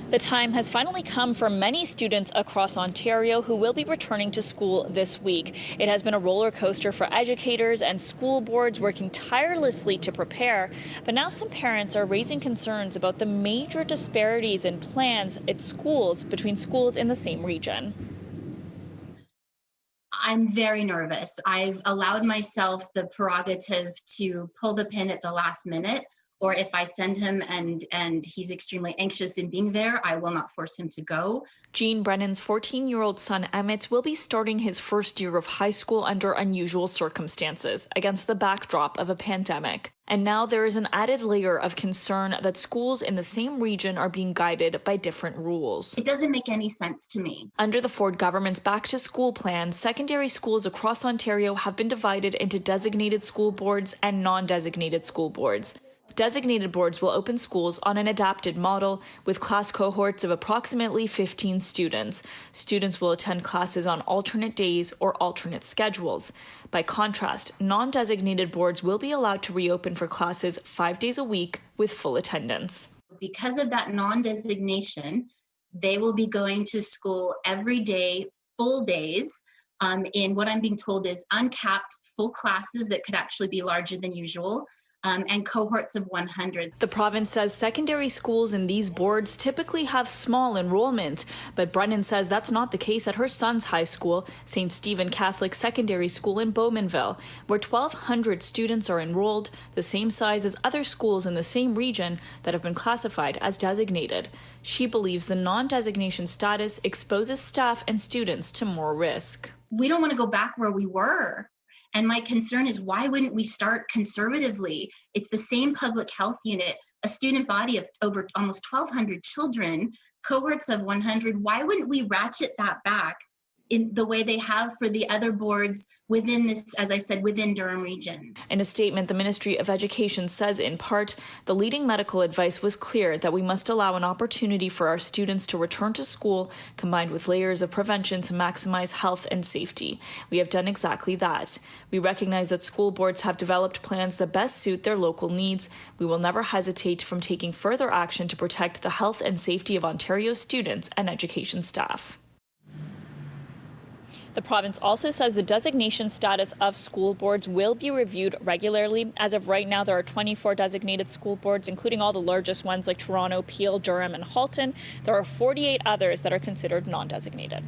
The time has finally come for many students across Ontario who will be returning to school this week. It has been a roller coaster for educators and school boards working tirelessly to prepare, but now some parents are raising concerns about the major disparities in plans at schools between schools in the same region. I'm very nervous. I've allowed myself the prerogative to pull the pin at the last minute, or if I send him and he's extremely anxious in being there, I will not force him to go. Jean Brennan's 14-year-old son Emmett will be starting his first year of high school under unusual circumstances against the backdrop of a pandemic. And now there is an added layer of concern that schools in the same region are being guided by different rules. It doesn't make any sense to me. Under the Ford government's back-to-school plan, secondary schools across Ontario have been divided into designated school boards and non-designated school boards. Designated boards will open schools on an adapted model with class cohorts of approximately 15 students. Students will attend classes on alternate days or alternate schedules. By contrast, non-designated boards will be allowed to reopen for classes 5 days a week with full attendance. Because of that non-designation, they will be going to school every day, full days, in what I'm being told is uncapped full classes that could actually be larger than usual. And cohorts of 100. The province says secondary schools in these boards typically have small enrollment, but Brennan says that's not the case at her son's high school, St. Stephen Catholic Secondary School in Bowmanville, where 1,200 students are enrolled, the same size as other schools in the same region that have been classified as designated. She believes the non-designation status exposes staff and students to more risk. We don't want to go back where we were. And my concern is, why wouldn't we start conservatively? It's the same public health unit, a student body of over almost 1,200 children, cohorts of 100. Why wouldn't we ratchet that back in the way they have for the other boards within this, as I said, within Durham region? In a statement, the Ministry of Education says, in part, the leading medical advice was clear that we must allow an opportunity for our students to return to school, combined with layers of prevention to maximize health and safety. We have done exactly that. We recognize that school boards have developed plans that best suit their local needs. We will never hesitate from taking further action to protect the health and safety of Ontario's students and education staff. The province also says the designation status of school boards will be reviewed regularly. As of right now, there are 24 designated school boards, including all the largest ones like Toronto, Peel, Durham, and Halton. There are 48 others that are considered non-designated.